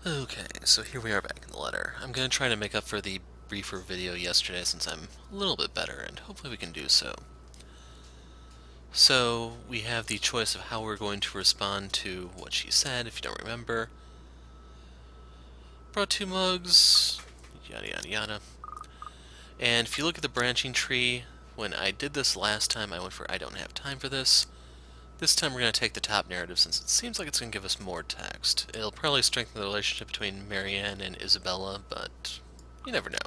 Okay, so here we are back in the letter. I'm going to try to make up for the briefer video yesterday since I'm a little bit better, and hopefully we can do so. So, we have the choice of how we're going to respond to what she said, if you don't remember. Brought 2 mugs, yada yada yada. And if you look at the branching tree, when I did this last time, I went for I don't have time for this. This time we're going to take the top narrative since it seems like it's going to give us more text. It'll probably strengthen the relationship between Marianne and Isabella, but you never know.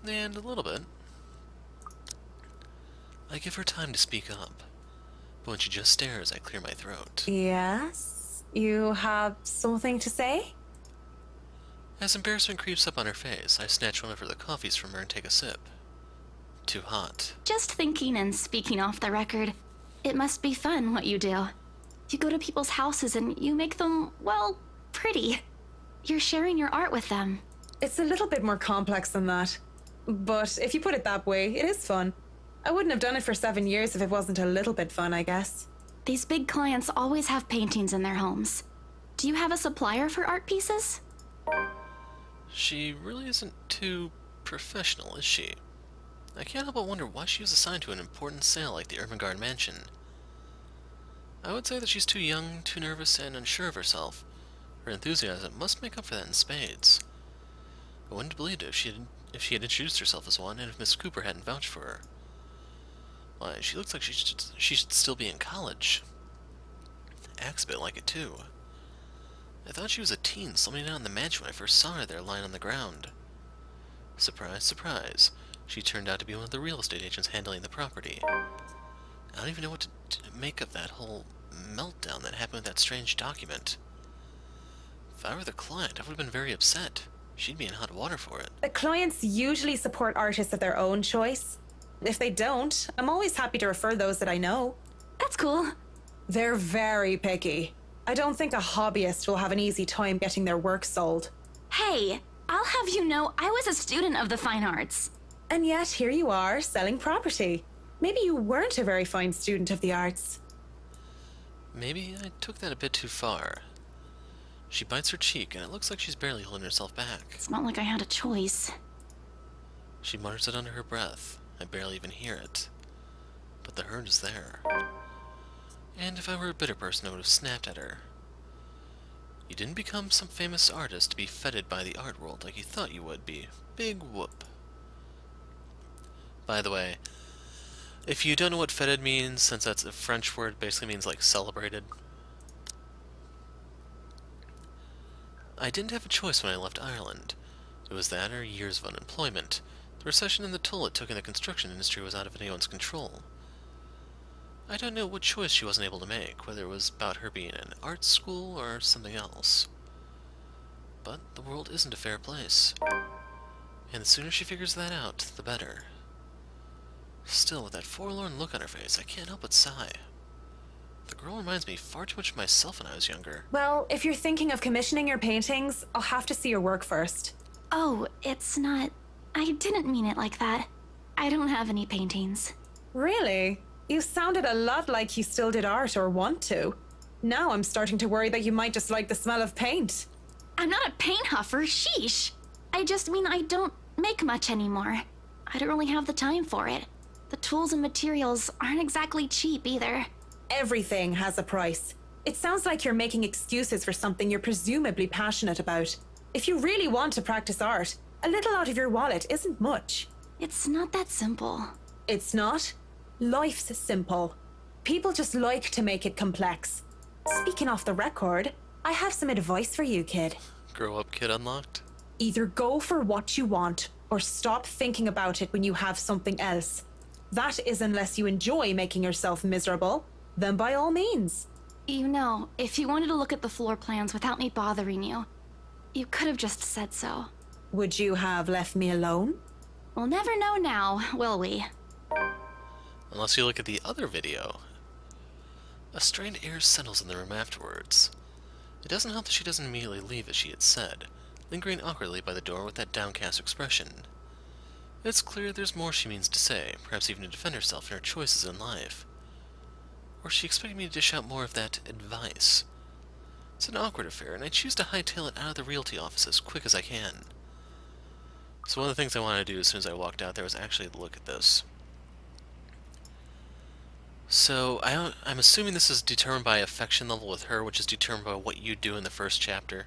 And a little bit. I give her time to speak up, but when she just stares, I clear my throat. Yes? You have something to say? As embarrassment creeps up on her face, I snatch one of the coffees from her and take a sip. Too hot. Just thinking and speaking off the record, it must be fun what you do. You go to people's houses and you make them, well, pretty. You're sharing your art with them. It's a little bit more complex than that. But if you put it that way, it is fun. I wouldn't have done it for 7 years if it wasn't a little bit fun, I guess. These big clients always have paintings in their homes. Do you have a supplier for art pieces? She really isn't too professional, is she? I can't help but wonder why she was assigned to an important sale like the Ermengarde mansion. I would say that she's too young, too nervous, and unsure of herself. Her enthusiasm must make up for that in spades. I wouldn't have believed it if she had introduced herself as one, and if Miss Cooper hadn't vouched for her. Why, she looks like she should still be in college. Acts a bit like it, too. I thought she was a teen slumming down in the mansion when I first saw her there lying on the ground. Surprise, surprise. She turned out to be one of the real estate agents handling the property. I don't even know what to make of that whole meltdown that happened with that strange document. If I were the client, I would have been very upset. She'd be in hot water for it. The clients usually support artists of their own choice. If they don't, I'm always happy to refer those that I know. That's cool. They're very picky. I don't think a hobbyist will have an easy time getting their work sold. Hey, I'll have you know I was a student of the fine arts. And yet, here you are, selling property. Maybe you weren't a very fine student of the arts. Maybe I took that a bit too far. She bites her cheek, and it looks like she's barely holding herself back. It's not like I had a choice. She mutters it under her breath. I barely even hear it. But the hurt is there. And if I were a bitter person, I would have snapped at her. You didn't become some famous artist to be feted by the art world like you thought you would be. Big whoop. By the way, if you don't know what feted means, since that's a French word, basically means like celebrated. I didn't have a choice when I left Ireland. It was that or years of unemployment. The recession and the toll it took in the construction industry was out of anyone's control. I don't know what choice she wasn't able to make, whether it was about her being in art school or something else. But the world isn't a fair place. And the sooner she figures that out, the better. Still, with that forlorn look on her face, I can't help but sigh. The girl reminds me far too much of myself when I was younger. Well, if you're thinking of commissioning your paintings, I'll have to see your work first. Oh, it's not... I didn't mean it like that. I don't have any paintings. Really? You sounded a lot like you still did art or want to. Now I'm starting to worry that you might just like the smell of paint. I'm not a paint huffer, sheesh. I just mean I don't make much anymore. I don't really have the time for it. The tools and materials aren't exactly cheap either. Everything has a price. It sounds like you're making excuses for something you're presumably passionate about. If you really want to practice art, a little out of your wallet isn't much. It's not that simple. It's not? Life's simple. People just like to make it complex. Speaking off the record, I have some advice for you, kid. Grow up, kid unlocked? Either go for what you want, or stop thinking about it when you have something else. That is unless you enjoy making yourself miserable, then by all means. You know, if you wanted to look at the floor plans without me bothering you, you could have just said so. Would you have left me alone? We'll never know now, will we? Unless you look at the other video. A strained air settles in the room afterwards. It doesn't help that she doesn't immediately leave as she had said, lingering awkwardly by the door with that downcast expression. It's clear there's more she means to say, perhaps even to defend herself in her choices in life. Or is she expecting me to dish out more of that advice? It's an awkward affair, and I choose to hightail it out of the realty office as quick as I can. So one of the things I wanted to do as soon as I walked out there was actually look at this. So I'm assuming this is determined by affection level with her, which is determined by what you do in the first chapter.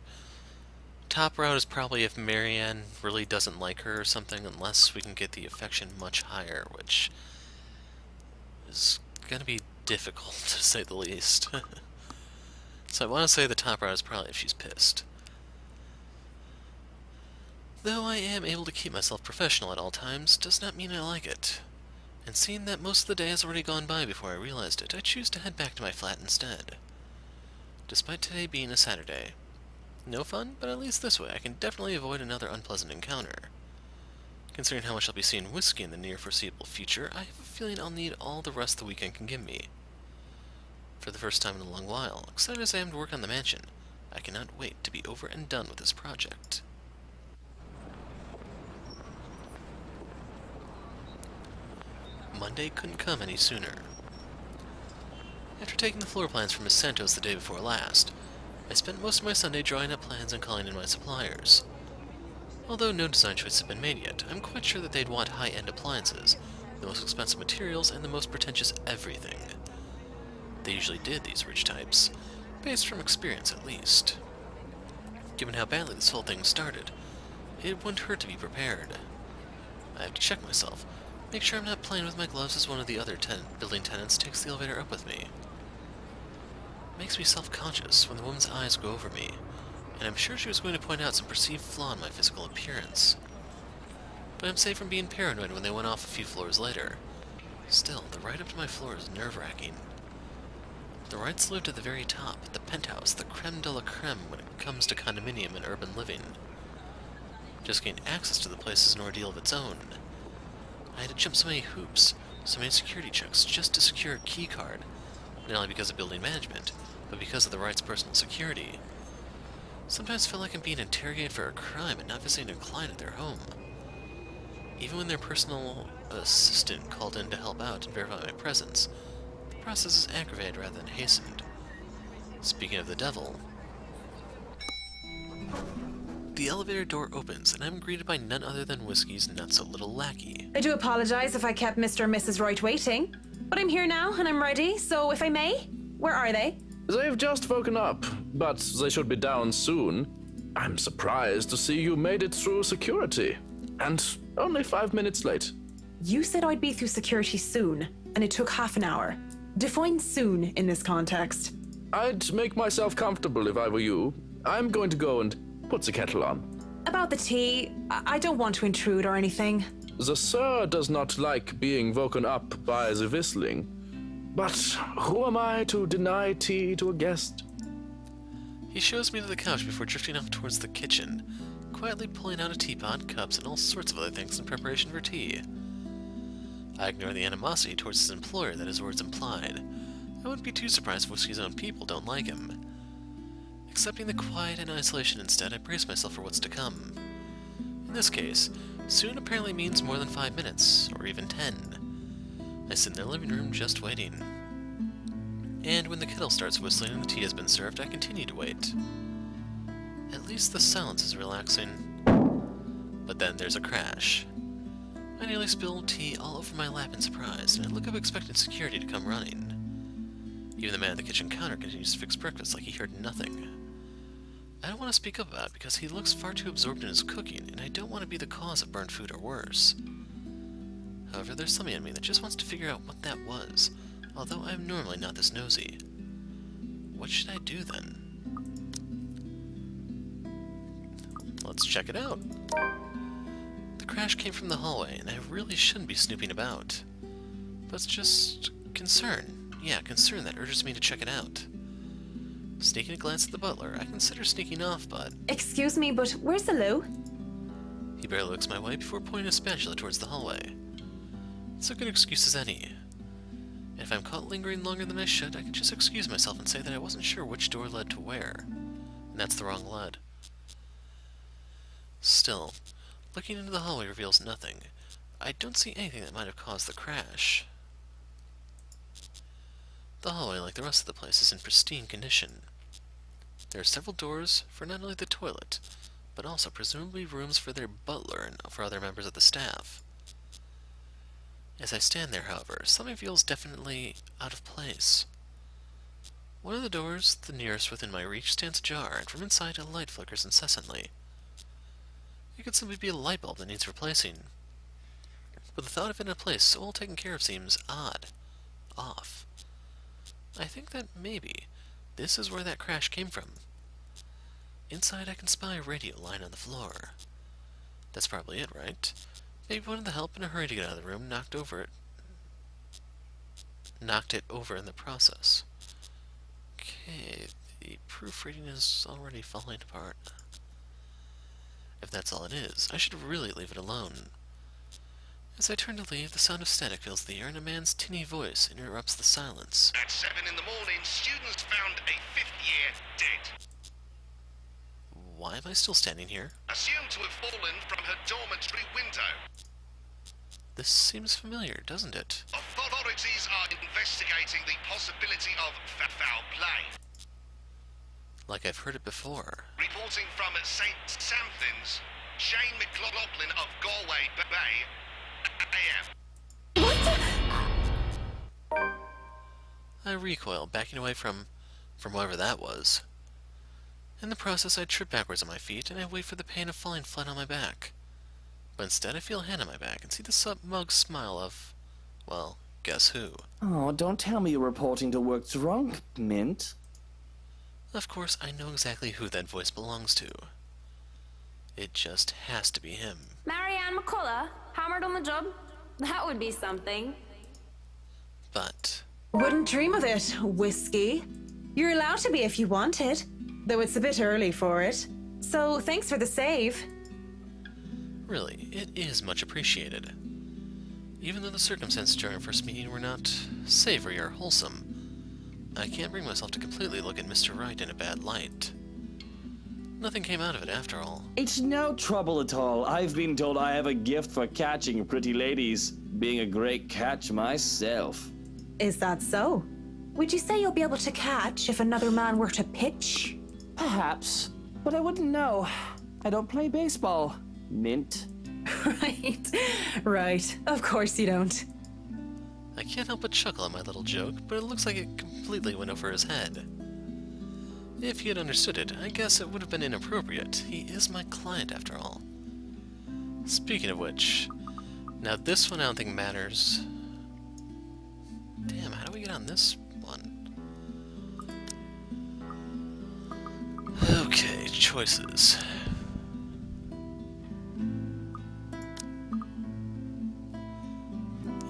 Top route is probably if Marianne really doesn't like her or something, unless we can get the affection much higher, which is going to be difficult, to say the least. So I want to say the top route is probably if she's pissed. Though I am able to keep myself professional at all times, does not mean I like it. And seeing that most of the day has already gone by before I realized it, I choose to head back to my flat instead. Despite today being a Saturday. No fun, but at least this way I can definitely avoid another unpleasant encounter. Considering how much I'll be seeing whiskey in the near foreseeable future, I have a feeling I'll need all the rest the weekend can give me. For the first time in a long while, excited as I am to work on the mansion, I cannot wait to be over and done with this project. Monday couldn't come any sooner. After taking the floor plans from Miss Santos the day before last, I spent most of my Sunday drawing up plans and calling in my suppliers. Although no design choices have been made yet, I'm quite sure that they'd want high-end appliances, the most expensive materials, and the most pretentious everything. They usually did, these rich types, based from experience at least. Given how badly this whole thing started, it wouldn't hurt to be prepared. I have to check myself, make sure I'm not playing with my gloves as one of the other building tenants takes the elevator up with me. It makes me self-conscious when the woman's eyes go over me, and I'm sure she was going to point out some perceived flaw in my physical appearance. But I'm safe from being paranoid when they went off a few floors later. Still, the ride up to my floor is nerve-wracking. The rights lived at the very top, the penthouse, the creme de la creme when it comes to condominium and urban living. Just getting access to the place is an ordeal of its own. I had to jump so many hoops, so many security checks just to secure a key card, not only because of building management, but because of the right's personal security. Sometimes I feel like I'm being interrogated for a crime and not visiting a client at their home. Even when their personal assistant called in to help out and verify my presence, the process is aggravated rather than hastened. Speaking of the devil, the elevator door opens, and I'm greeted by none other than Whiskey's not-so-little lackey. I do apologize if I kept Mr. and Mrs. Wright waiting, but I'm here now and I'm ready, so if I may, where are they? They've just woken up, but they should be down soon. I'm surprised to see you made it through security. And only 5 minutes late. You said I'd be through security soon, and it took half an hour. Define soon in this context. I'd make myself comfortable if I were you. I'm going to go and put the kettle on. About the tea, I don't want to intrude or anything. The sir does not like being woken up by the whistling. But who am I to deny tea to a guest? He shows me to the couch before drifting off towards the kitchen, quietly pulling out a teapot, cups, and all sorts of other things in preparation for tea. I ignore the animosity towards his employer that his words implied. I wouldn't be too surprised if Whiskey's own people don't like him. Accepting the quiet and isolation instead, I brace myself for what's to come. In this case, soon apparently means more than 5 minutes, or even 10. I sit in their living room just waiting. And when the kettle starts whistling and the tea has been served, I continue to wait. At least the silence is relaxing. But then there's a crash. I nearly spilled tea all over my lap in surprise, and I look up expecting security to come running. Even the man at the kitchen counter continues to fix breakfast like he heard nothing. I don't want to speak up about it because he looks far too absorbed in his cooking, and I don't want to be the cause of burnt food or worse. However, there's something in me that just wants to figure out what that was, although I'm normally not this nosy. What should I do then? Let's check it out. The crash came from the hallway, and I really shouldn't be snooping about. But it's just concern. Yeah, concern that urges me to check it out. Sneaking a glance at the butler, I consider sneaking off, but Excuse me, but where's the loo? he barely looks my way before pointing a spatula towards the hallway. It's a good excuse as any. And if I'm caught lingering longer than I should, I can just excuse myself and say that I wasn't sure which door led to where. And that's the wrong lead. Still, looking into the hallway reveals nothing. I don't see anything that might have caused the crash. The hallway, like the rest of the place, is in pristine condition. There are several doors for not only the toilet, but also presumably rooms for their butler and for other members of the staff. As I stand there, however, something feels definitely out of place. One of the doors, the nearest within my reach, stands ajar, and from inside a light flickers incessantly. It could simply be a light bulb that needs replacing. But the thought of it in a place so well taken care of seems odd. Off. I think that maybe this is where that crash came from. Inside I can spy a radio lying on the floor. That's probably it, right? Maybe one of the help in a hurry to get out of the room knocked it over in the process. Okay, the proofreading is already falling apart. If that's all it is, I should really leave it alone. As I turn to leave, the sound of static fills the air and a man's tinny voice interrupts the silence. At 7 in the morning, students found a fifth year dead. Why am I still standing here? Assumed to have fallen from her dormitory window. This seems familiar, doesn't it? Authorities are investigating the possibility of foul play. Like I've heard it before. Reporting from St. Samthins, Shane McLaughlin of Galway Bay, AM. I recoil, backing away from whatever that was. In the process, I trip backwards on my feet, and I wait for the pain of falling flat on my back. But instead, I feel a hand on my back and see the smug smile of, well, guess who? Oh, don't tell me you're reporting to work drunk, Mint. Of course, I know exactly who that voice belongs to. It just has to be him. Marianne McCullough, hammered on the job? That would be something. But Wouldn't dream of it, Whiskey. You're allowed to be if you wanted, though it's a bit early for it. So thanks for the save. really, it is much appreciated. Even though the circumstances during our first meeting were not savory or wholesome, I can't bring myself to completely look at Mr. Wright in a bad light. Nothing came out of it after all. It's no trouble at all. I've been told I have a gift for catching pretty ladies, being a great catch myself. Is that so? Would you say you'll be able to catch if another man were to pitch? Perhaps, but I wouldn't know. I don't play baseball, Mint. Right. Of course you don't. I can't help but chuckle at my little joke, but it looks like it completely went over his head. If he had understood it, I guess it would have been inappropriate. He is my client, after all. Speaking of which, now this one I don't think matters. Damn, how do we get on this one? Okay, choices.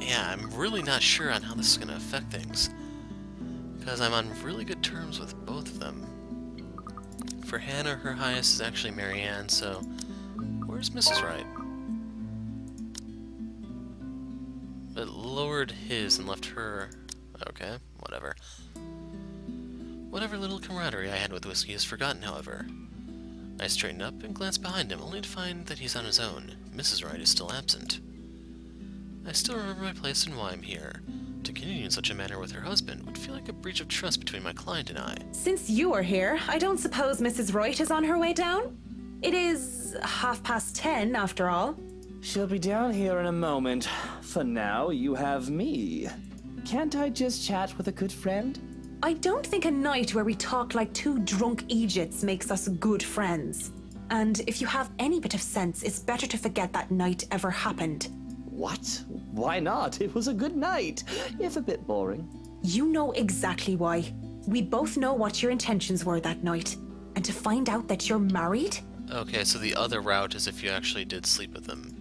Yeah, I'm really not sure on how this is going to affect things, because I'm on really good terms with both of them. For Hannah, her highest is actually Marianne, so where's Mrs. Wright? It lowered his and left her... Okay, whatever. Whatever little camaraderie I had with Whiskey is forgotten, however. I straighten up and glance behind him, only to find that he's on his own. Mrs. Wright is still absent. I still remember my place and why I'm here. To continue in such a manner with her husband would feel like a breach of trust between my client and I. Since you are here, I don't suppose Mrs. Wright is on her way down? It is 10:30 after all. She'll be down here in a moment. For now, you have me. Can't I just chat with a good friend? I don't think a night where we talk like two drunk Egypts makes us good friends. And if you have any bit of sense, it's better to forget that night ever happened. What? Why not? It was a good night, if a bit boring. You know exactly why. We both know what your intentions were that night. And to find out that you're married? Okay, so the other route is if you actually did sleep with them.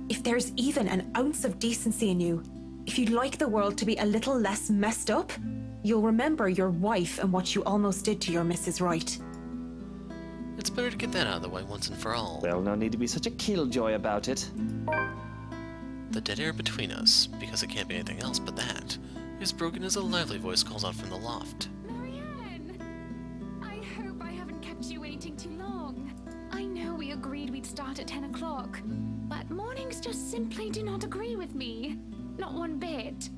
If there's even an ounce of decency in you, if you'd like the world to be a little less messed up, you'll remember your wife and what you almost did to your Mrs. Wright. It's better to get that out of the way once and for all. Well, no need to be such a killjoy about it. The dead air between us, because it can't be anything else but that, is broken as a lively voice calls out from the loft. Marianne! I hope I haven't kept you waiting too long. I know we agreed we'd start at 10 o'clock, but mornings just simply do not agree with me. Not one bit.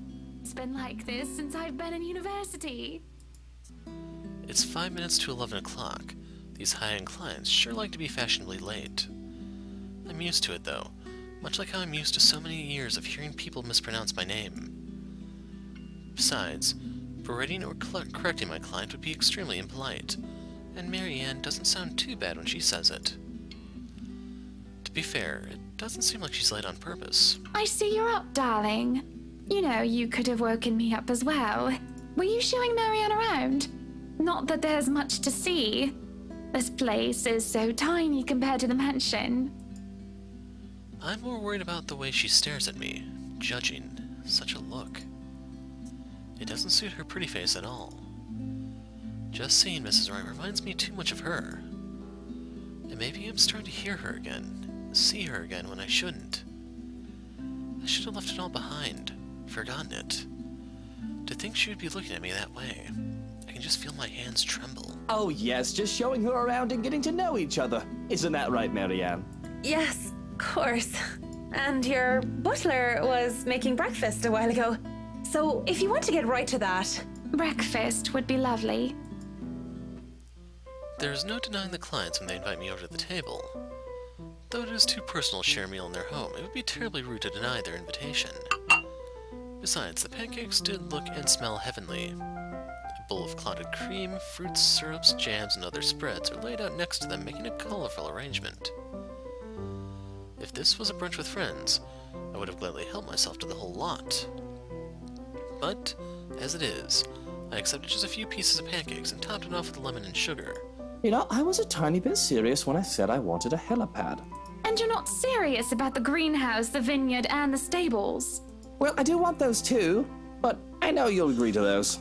It's been like this since I've been in university. It's 5 minutes to 11 o'clock. These high-end clients sure like to be fashionably late. I'm used to it, though, much like how I'm used to so many years of hearing people mispronounce my name. Besides, berating or correcting my client would be extremely impolite, and Marianne doesn't sound too bad when she says it. To be fair, it doesn't seem like she's late on purpose. I see you're up, darling. You know, you could have woken me up as well. Were you showing Marianne around? Not that there's much to see. This place is so tiny compared to the mansion. I'm more worried about the way she stares at me, judging. Such a look. It doesn't suit her pretty face at all. Just seeing Mrs. Wright reminds me too much of her. And maybe I'm starting to hear her again, see her again when I shouldn't. I should have left it all behind, forgotten it. To think she would be looking at me that way, I can just feel my hands tremble. Oh yes, just showing her around and getting to know each other. Isn't that right, Marianne? Yes, of course. And your butler was making breakfast a while ago. So if you want to get right to that... Breakfast would be lovely. There's no denying the clients when they invite me over to the table. Though it is too personal to share a meal in their home, it would be terribly rude to deny their invitation. Besides, the pancakes did look and smell heavenly. A bowl of clotted cream, fruits, syrups, jams, and other spreads are laid out next to them, making a colorful arrangement. If this was a brunch with friends, I would have gladly helped myself to the whole lot. But, as it is, I accepted just a few pieces of pancakes and topped it off with lemon and sugar. You know, I was a tiny bit serious when I said I wanted a helipad. And you're not serious about the greenhouse, the vineyard, and the stables. Well, I do want those too, but I know you'll agree to those.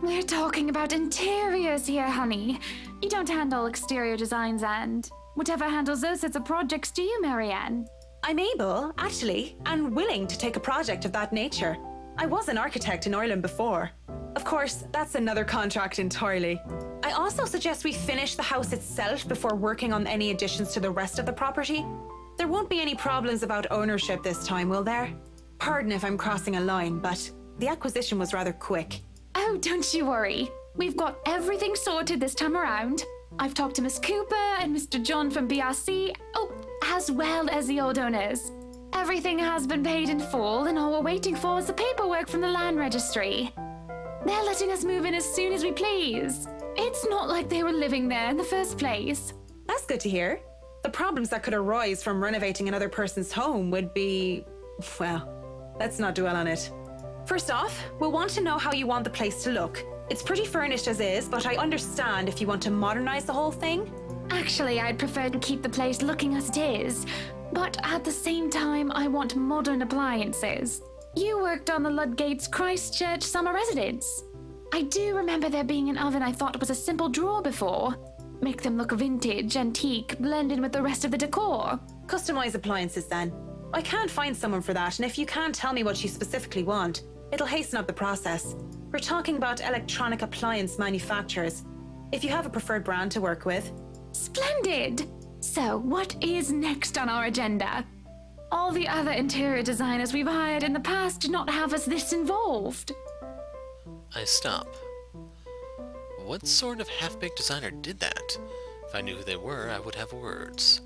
We're talking about interiors here, honey. You don't handle exterior designs and... Whatever handles those sorts of projects do you, Marianne? I'm able, actually, and willing to take a project of that nature. I was an architect in Ireland before. Of course, that's another contract entirely. I also suggest we finish the house itself before working on any additions to the rest of the property. There won't be any problems about ownership this time, will there? Pardon if I'm crossing a line, but the acquisition was rather quick. Oh, don't you worry. We've got everything sorted this time around. I've talked to Miss Cooper and Mr. John from BRC, as well as the old owners. Everything has been paid in full, and all we're waiting for is the paperwork from the land registry. They're letting us move in as soon as we please. It's not like they were living there in the first place. That's good to hear. The problems that could arise from renovating another person's home would be... well, let's not dwell on it. First off, we'll want to know how you want the place to look. It's pretty furnished as is, but I understand if you want to modernize the whole thing. Actually, I'd prefer to keep the place looking as it is. But at the same time, I want modern appliances. You worked on the Ludgate's Christchurch summer residence. I do remember there being an oven I thought was a simple drawer before. Make them look vintage, antique, blended with the rest of the decor. Customize appliances then. I can't find someone for that, and if you can't tell me what you specifically want, it'll hasten up the process. We're talking about electronic appliance manufacturers. If you have a preferred brand to work with. Splendid! So, what is next on our agenda? All the other interior designers we've hired in the past did not have us this involved. I stop. What sort of half-baked designer did that? If I knew who they were, I would have words.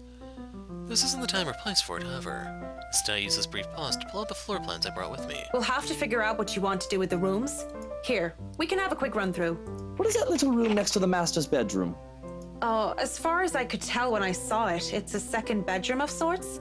This isn't the time or place for it, however. Instead, I use this brief pause to pull out the floor plans I brought with me. We'll have to figure out what you want to do with the rooms. Here, we can have a quick run through. What is that little room next to the master's bedroom? Oh, as far as I could tell when I saw it, it's a second bedroom of sorts.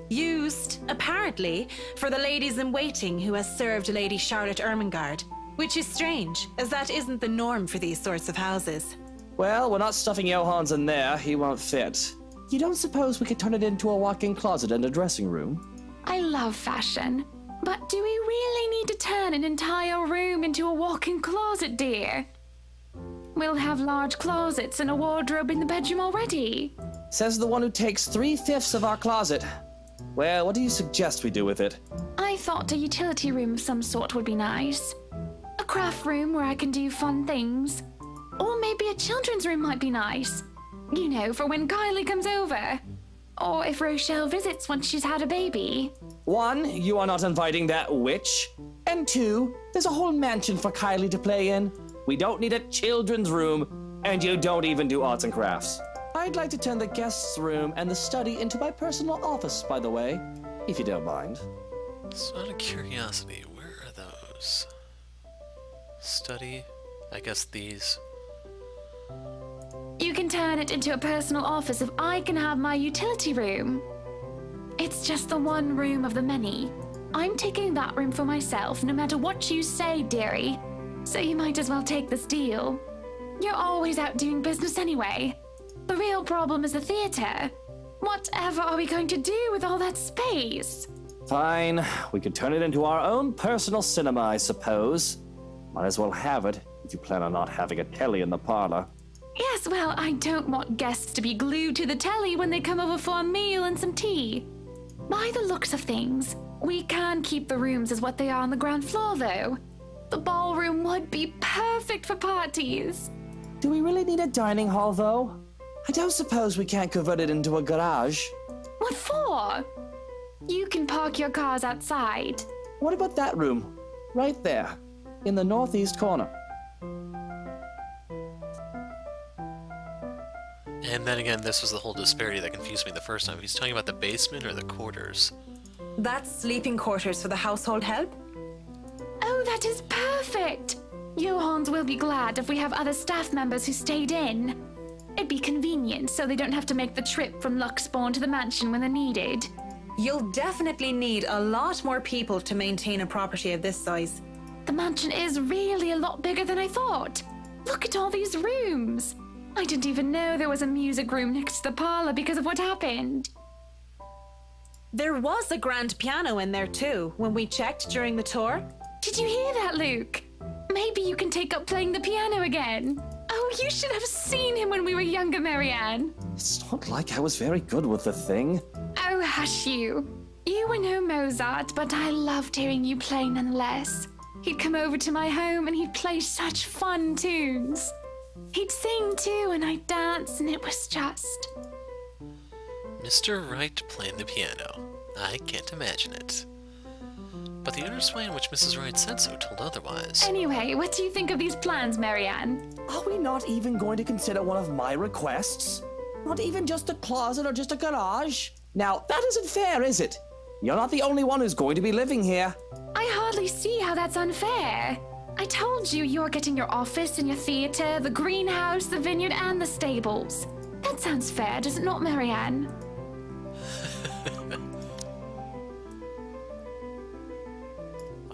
Used, apparently, for the ladies in waiting who has served Lady Charlotte Ermengarde. Which is strange, as that isn't the norm for these sorts of houses. Well, we're not stuffing Johans in there. He won't fit. You don't suppose we could turn it into a walk-in closet and a dressing room? I love fashion, but do we really need to turn an entire room into a walk-in closet, dear? We'll have large closets and a wardrobe in the bedroom already. Says the one who takes 3/5 of our closet. Well, what do you suggest we do with it? I thought a utility room of some sort would be nice. A craft room where I can do fun things. Or maybe a children's room might be nice. You know, for when Kylie comes over. Or if Rochelle visits once she's had a baby. One, you are not inviting that witch. And two, there's a whole mansion for Kylie to play in. We don't need a children's room, and you don't even do arts and crafts. I'd like to turn the guest's room and the study into my personal office, by the way, if you don't mind. So out of curiosity, where are those? Study? I guess these. You can turn it into a personal office if I can have my utility room. It's just the one room of the many. I'm taking that room for myself, no matter what you say, dearie. So you might as well take this deal. You're always out doing business anyway. The real problem is the theater. Whatever are we going to do with all that space? Fine, we could turn it into our own personal cinema, I suppose. Might as well have it, if you plan on not having a telly in the parlor. Yes, well, I don't want guests to be glued to the telly when they come over for a meal and some tea. By the looks of things, we can keep the rooms as what they are on the ground floor, though. The ballroom would be perfect for parties. Do we really need a dining hall, though? I don't suppose we can't convert it into a garage. What for? You can park your cars outside. What about that room? Right there, in the northeast corner. And then again, this was the whole disparity that confused me the first time. He's talking about the basement or the quarters. That's sleeping quarters for the household help? Oh, that is perfect! Johans will be glad if we have other staff members who stayed in. It'd be convenient so they don't have to make the trip from Luxbourne to the mansion when they're needed. You'll definitely need a lot more people to maintain a property of this size. The mansion is really a lot bigger than I thought. Look at all these rooms. I didn't even know there was a music room next to the parlor because of what happened. There was a grand piano in there too, when we checked during the tour. Did you hear that, Luke? Maybe you can take up playing the piano again. Oh, you should have seen him when we were younger, Marianne. It's not like I was very good with the thing. Oh, hush you. You were no Mozart, but I loved hearing you play nonetheless. He'd come over to my home and he'd play such fun tunes. He'd sing too, and I'd dance, and it was just... Mr. Wright playing the piano. I can't imagine it. But the earnest way in which Mrs. Wright said so told otherwise. Anyway, what do you think of these plans, Marianne? Are we not even going to consider one of my requests? Not even just a closet or just a garage? Now, that isn't fair, is it? You're not the only one who's going to be living here. I hardly see how that's unfair. I told you you're getting your office and your theater, the greenhouse, the vineyard, and the stables. That sounds fair, does it not, Marianne?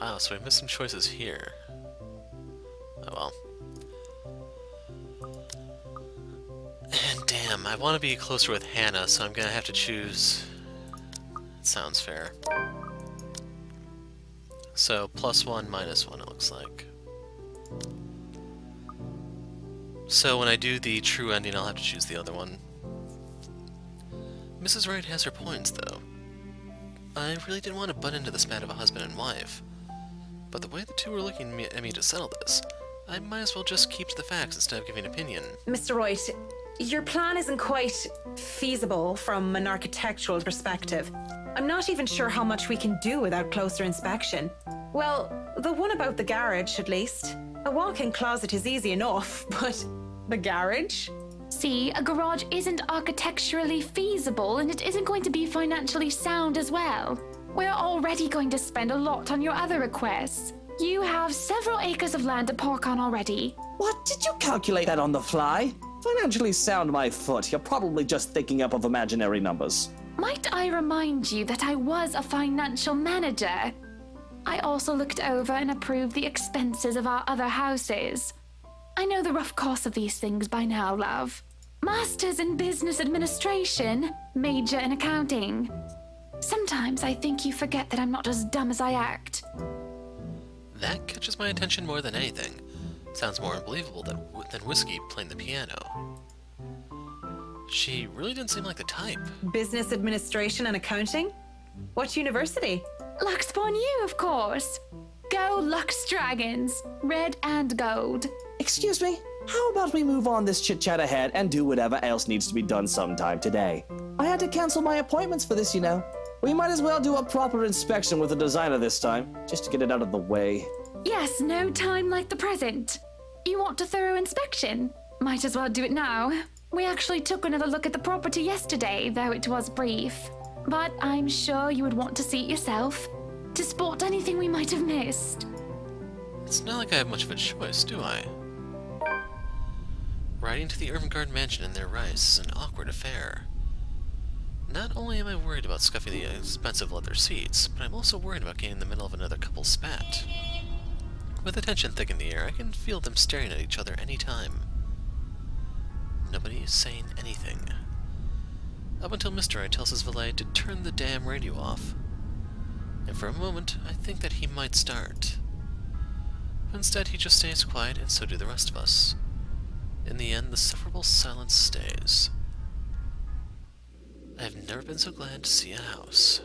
Wow, so we missed some choices here. Oh well. And damn, I want to be closer with Hannah, so I'm gonna have to choose... It sounds fair. So, +1, -1, it looks like. So when I do the true ending, I'll have to choose the other one. Mrs. Wright has her points, though. I really didn't want to butt into the spat of a husband and wife. But the way the two were looking at me to settle this, I might as well just keep to the facts instead of giving an opinion. Mr. Wright, your plan isn't quite feasible from an architectural perspective. I'm not even sure how much we can do without closer inspection. Well, the one about the garage, at least. A walk-in closet is easy enough, but the garage? See, a garage isn't architecturally feasible, and it isn't going to be financially sound as well. We're already going to spend a lot on your other requests. You have several acres of land to park on already. What? Did you calculate that on the fly? Financially sound my foot. You're probably just thinking up of imaginary numbers. Might I remind you that I was a financial manager? I also looked over and approved the expenses of our other houses. I know the rough cost of these things by now, love. Masters in business administration, major in accounting. Sometimes I think you forget that I'm not as dumb as I act. That catches my attention more than anything. Sounds more unbelievable than Whiskey playing the piano. She really didn't seem like the type. Business administration and accounting? What university? Luxbourne U, of course. Go Lux Dragons, red and gold. Excuse me, how about we move on this chit-chat ahead and do whatever else needs to be done sometime today? I had to cancel my appointments for this, you know. We might as well do a proper inspection with the designer this time, just to get it out of the way. Yes, no time like the present. You want a thorough inspection? Might as well do it now. We actually took another look at the property yesterday, though it was brief. But I'm sure you would want to see it yourself, to spot anything we might have missed. It's not like I have much of a choice, do I? Riding to the Ermengarde mansion in their rice is an awkward affair. Not only am I worried about scuffing the expensive leather seats, but I'm also worried about getting in the middle of another couple's spat. With the tension thick in the air, I can feel them staring at each other any time. Nobody is saying anything. Up until Mr. Wright tells his valet to turn the damn radio off. And for a moment, I think that he might start. But instead, he just stays quiet, and so do the rest of us. In the end, the sufferable silence stays. I have never been so glad to see a house.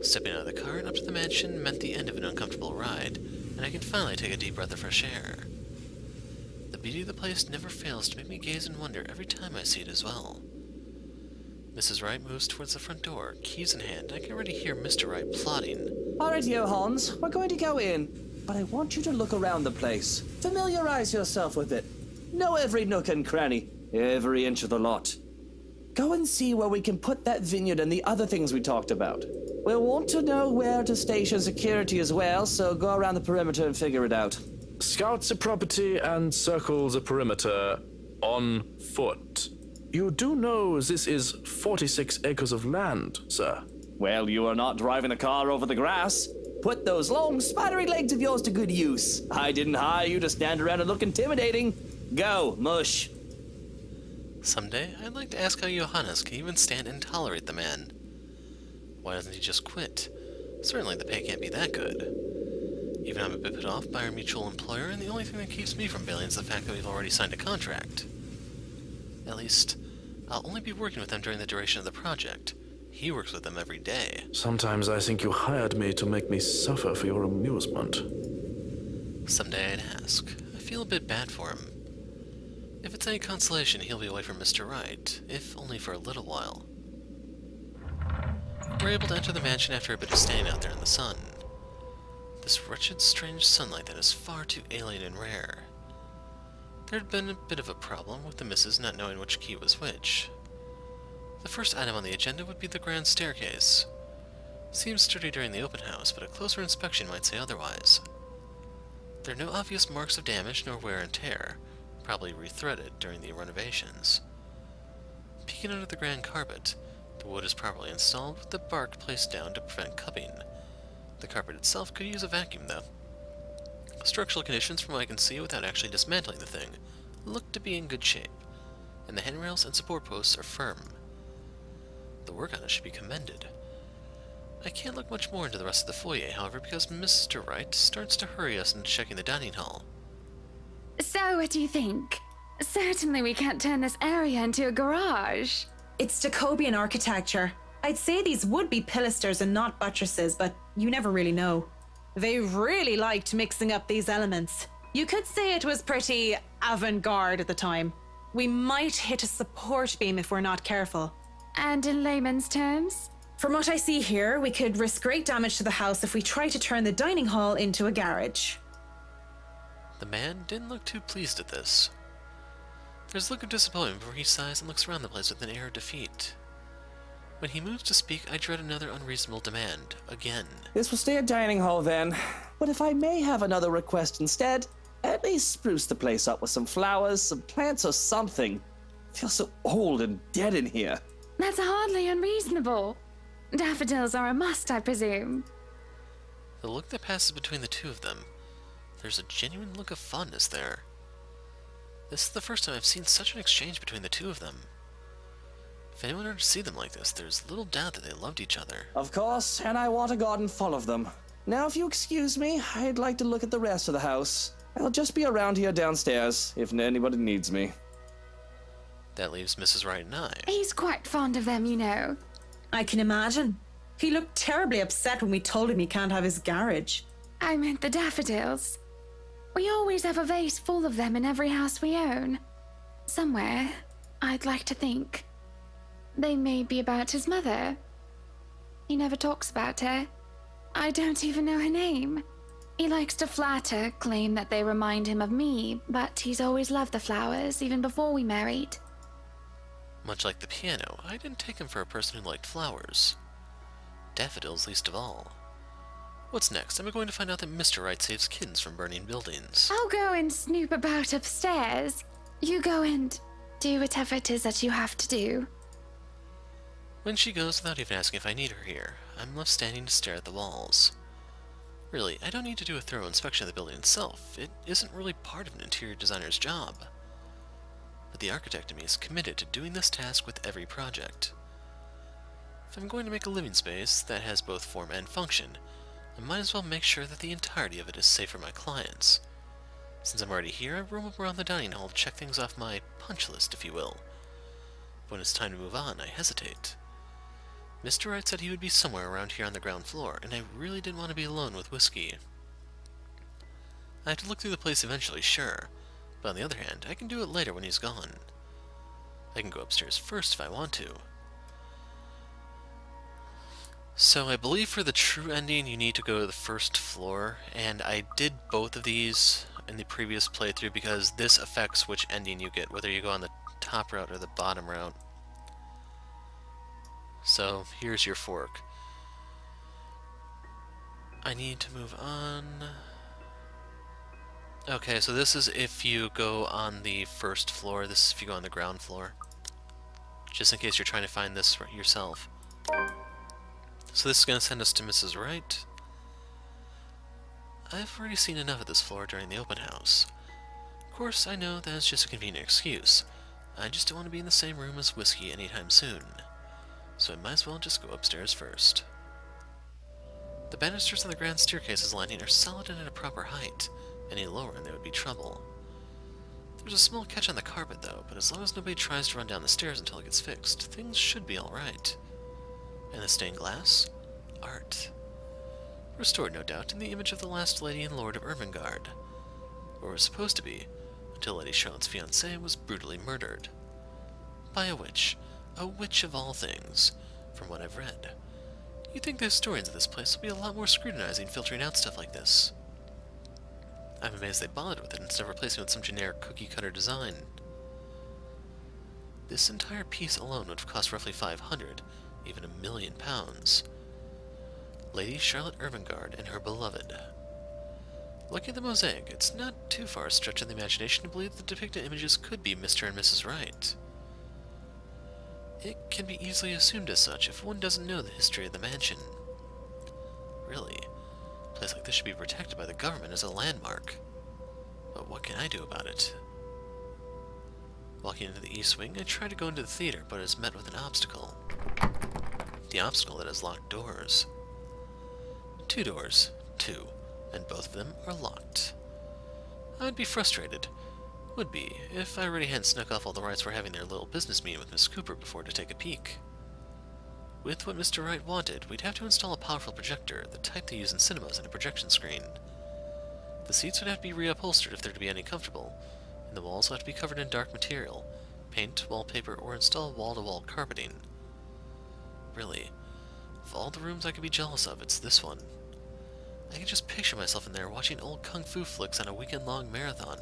Stepping out of the car and up to the mansion meant the end of an uncomfortable ride, and I can finally take a deep breath of fresh air. The beauty of the place never fails to make me gaze in wonder every time I see it as well. Mrs. Wright moves towards the front door, keys in hand, and I can already hear Mr. Wright plotting. Alright, Hans, we're going to go in, but I want you to look around the place. Familiarize yourself with it. Know every nook and cranny, every inch of the lot. Go and see where we can put that vineyard and the other things we talked about. We'll want to know where to station security as well, so go around the perimeter and figure it out. Scout the property and circle the perimeter on foot. You do know this is 46 acres of land, sir. Well, you are not driving a car over the grass. Put those long, spidery legs of yours to good use. I didn't hire you to stand around and look intimidating. Go, mush. Someday, I'd like to ask how Johannes can even stand and tolerate the man. Why doesn't he just quit? Certainly the pay can't be that good. Even I'm a bit put off by our mutual employer, and the only thing that keeps me from bailing is the fact that we've already signed a contract. At least, I'll only be working with them during the duration of the project. He works with them every day. Sometimes I think you hired me to make me suffer for your amusement. Someday I'd ask. I feel a bit bad for him. If it's any consolation, he'll be away from Mr. Wright, if only for a little while. We're able to enter the mansion after a bit of staying out there in the sun. This wretched, strange sunlight that is far too alien and rare. There'd been a bit of a problem with the missus not knowing which key was which. The first item on the agenda would be the grand staircase. Seems sturdy during the open house, but a closer inspection might say otherwise. There are no obvious marks of damage nor wear and tear, probably rethreaded during the renovations. Peeking under the grand carpet, the wood is properly installed with the bark placed down to prevent cupping. The carpet itself could use a vacuum, though. Structural conditions, from what I can see without actually dismantling the thing, look to be in good shape, and the handrails and support posts are firm. The work on it should be commended. I can't look much more into the rest of the foyer, however, because Mr. Wright starts to hurry us into checking the dining hall. So, what do you think? Certainly we can't turn this area into a garage. It's Jacobean architecture. I'd say these would be pilasters and not buttresses, but you never really know. They really liked mixing up these elements. You could say it was pretty avant-garde at the time. We might hit a support beam if we're not careful. And in layman's terms? From what I see here, we could risk great damage to the house if we try to turn the dining hall into a garage. The man didn't look too pleased at this. There's a look of disappointment before he sighs and looks around the place with an air of defeat. When he moves to speak, I dread another unreasonable demand, again. This will stay a dining hall then. But if I may have another request instead, at least spruce the place up with some flowers, some plants or something. It feels so old and dead in here. That's hardly unreasonable. Daffodils are a must, I presume. The look that passes between the two of them, there's a genuine look of fondness there. This is the first time I've seen such an exchange between the two of them. If anyone were to see them like this, there's little doubt that they loved each other. Of course, and I want a garden full of them. Now, if you excuse me, I'd like to look at the rest of the house. I'll just be around here downstairs, if anybody needs me. That leaves Mrs. Wright and I. He's quite fond of them, you know. I can imagine. He looked terribly upset when we told him he can't have his garage. I meant the daffodils. We always have a vase full of them in every house we own. Somewhere, I'd like to think. They may be about his mother. He never talks about her. I don't even know her name. He likes to flatter, claim that they remind him of me, but he's always loved the flowers, even before we married. Much like the piano, I didn't take him for a person who liked flowers. Daffodils least of all. What's next? I'm going to find out that Mr. Wright saves kittens from burning buildings. I'll go and snoop about upstairs. You go and do whatever it is that you have to do. When she goes without even asking if I need her here, I'm left standing to stare at the walls. Really, I don't need to do a thorough inspection of the building itself. It isn't really part of an interior designer's job. But the architect in me is committed to doing this task with every project. If I'm going to make a living space that has both form and function, I might as well make sure that the entirety of it is safe for my clients. Since I'm already here, I roam up around the dining hall to check things off my punch list, if you will. But when it's time to move on, I hesitate. Mr. Wright said he would be somewhere around here on the ground floor, and I really didn't want to be alone with whiskey. I have to look through the place eventually, sure, but on the other hand, I can do it later when he's gone. I can go upstairs first if I want to. So I believe for the true ending you need to go to the first floor, and I did both of these in the previous playthrough because this affects which ending you get, whether you go on the top route or the bottom route. So here's your fork. I need to move on. Okay, so this is if you go on the first floor, this is if you go on the ground floor. Just in case you're trying to find this yourself. So this is going to send us to Mrs. Wright. I've already seen enough of this floor during the open house. Of course, I know that is just a convenient excuse. I just don't want to be in the same room as Whiskey anytime soon. So I might as well just go upstairs first. The banisters on the grand staircase's landing are solid and at a proper height. Any lower and there would be trouble. There's a small catch on the carpet though, but as long as nobody tries to run down the stairs until it gets fixed, things should be alright. And the stained glass? Art. Restored, no doubt, in the image of the last Lady and Lord of Ermengarde. Or was supposed to be, until Lady Charlotte's fiancé was brutally murdered. By a witch. A witch of all things, from what I've read. You'd think the historians of this place would be a lot more scrutinizing filtering out stuff like this. I'm amazed they bothered with it instead of replacing it with some generic cookie-cutter design. This entire piece alone would have cost roughly 500, even £1,000,000. Lady Charlotte Ermengarde and her beloved. Looking at the mosaic, it's not too far a stretch of the imagination to believe the depicted images could be Mr. and Mrs. Wright. It can be easily assumed as such if one doesn't know the history of the mansion. Really, a place like this should be protected by the government as a landmark. But what can I do about it? Walking into the east wing, I try to go into the theater, but is met with an obstacle. The obstacle that has locked doors. 2 doors, and both of them are locked. I'd be frustrated. Would be, if I already hadn't snuck off all the Wrights were having their little business meeting with Miss Cooper before to take a peek. With what Mr. Wright wanted, we'd have to install a powerful projector, the type they use in cinemas, and a projection screen. The seats would have to be reupholstered if they're to be any comfortable, and the walls would have to be covered in dark material, paint, wallpaper, or install wall-to-wall carpeting. Really, of all the rooms I could be jealous of, it's this one. I can just picture myself in there watching old kung fu flicks on a weekend-long marathon.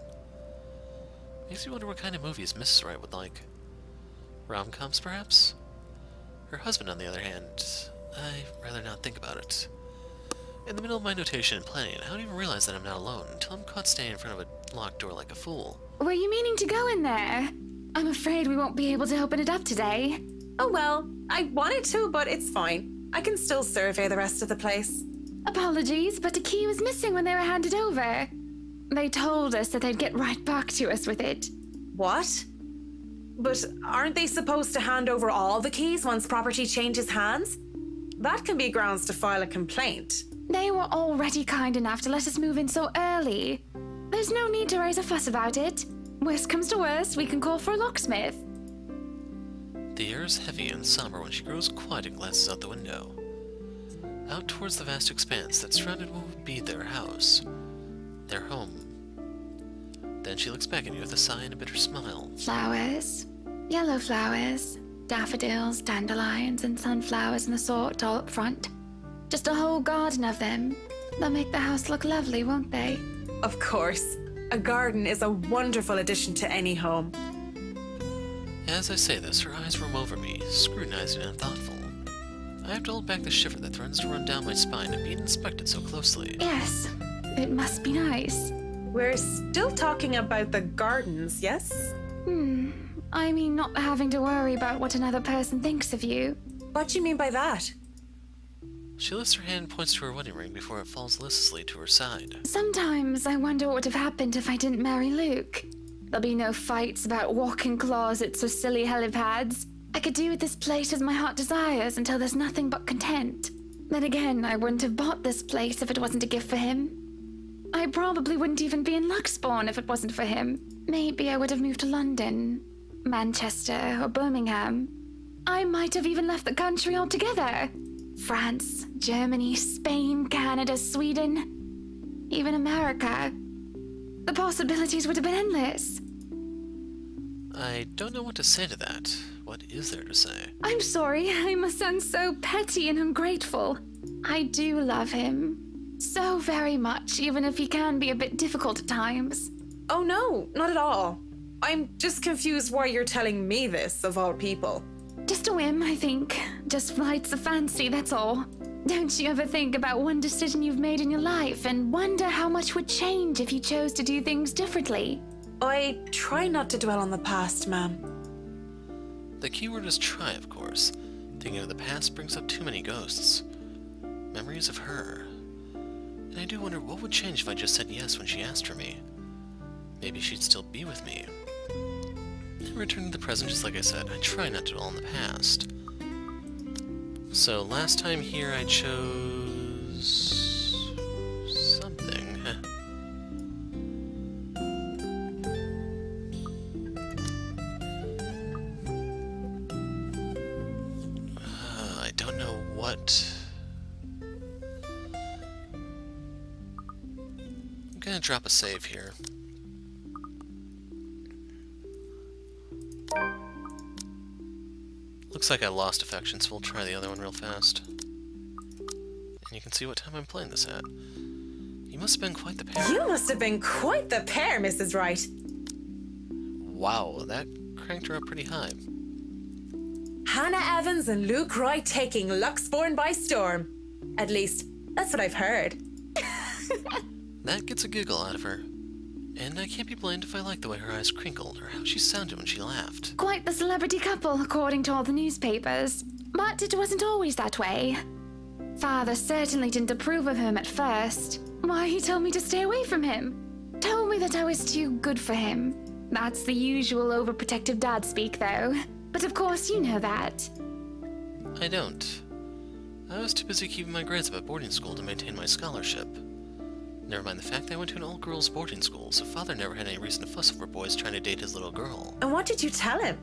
Makes me wonder what kind of movies Mrs. Wright would like. Rom-coms, perhaps? Her husband, on the other hand, I'd rather not think about it. In the middle of my notation and planning, I don't even realize that I'm not alone until I'm caught standing in front of a locked door like a fool. Were you meaning to go in there? I'm afraid we won't be able to open it up today. Oh well, I wanted to, but it's fine. I can still survey the rest of the place. Apologies, but the key was missing when they were handed over. They told us that they'd get right back to us with it. What? But aren't they supposed to hand over all the keys once property changes hands? That can be grounds to file a complaint. They were already kind enough to let us move in so early. There's no need to raise a fuss about it. Worst comes to worst, we can call for a locksmith. The air is heavy and somber when she grows quiet and glances out the window. Out towards the vast expanse that surrounded what would be their house. Their home. Then she looks back at me with a sigh and a bitter smile. Flowers. Yellow flowers. Daffodils, dandelions, and sunflowers and the sort all up front. Just a whole garden of them. They'll make the house look lovely, won't they? Of course. A garden is a wonderful addition to any home. As I say this, her eyes roam over me, scrutinizing and thoughtful. I have to hold back the shiver that threatens to run down my spine at being inspected so closely. Yes, it must be nice. We're still talking about the gardens, yes? I mean, not having to worry about what another person thinks of you. What do you mean by that? She lifts her hand and points to her wedding ring before it falls listlessly to her side. Sometimes I wonder what would have happened if I didn't marry Luke. There'll be no fights about walk-in closets or silly helipads. I could do with this place as my heart desires until there's nothing but content. Then again, I wouldn't have bought this place if it wasn't a gift for him. I probably wouldn't even be in Luxbourne if it wasn't for him. Maybe I would have moved to London, Manchester, or Birmingham. I might have even left the country altogether. France, Germany, Spain, Canada, Sweden, even America. The possibilities would have been endless. I don't know what to say to that. What is there to say? I'm sorry, I must sound so petty and ungrateful. I do love him. So very much, even if he can be a bit difficult at times. Oh no, not at all. I'm just confused why you're telling me this, of all people. Just a whim, I think. Just flights of fancy, that's all. Don't you ever think about one decision you've made in your life and wonder how much would change if you chose to do things differently? I try not to dwell on the past, ma'am. The key word is try, of course. Thinking of the past brings up too many ghosts. Memories of her. And I do wonder what would change if I just said yes when she asked for me. Maybe she'd still be with me. Return to the present, just like I said. I try not to dwell on the past. So last time here I chose something. I don't know what. I'm gonna drop a save here. Looks like I lost affection, so we'll try the other one real fast. And you can see what time I'm playing this at. You must have been quite the pair. You must have been quite the pair, Mrs. Wright. Wow, that cranked her up pretty high. Hannah Evans and Luke Wright taking Luxbourne by storm. At least, that's what I've heard. That gets a giggle out of her. And I can't be blamed if I like the way her eyes crinkled or how she sounded when she laughed. Quite the celebrity couple, according to all the newspapers. But it wasn't always that way. Father certainly didn't approve of him at first. Why, he told me to stay away from him. Told me that I was too good for him. That's the usual overprotective dad speak, though. But of course you know that. I don't. I was too busy keeping my grades up at boarding school to maintain my scholarship. Never mind the fact that I went to an all-girls boarding school, so Father never had any reason to fuss over boys trying to date his little girl. And what did you tell him?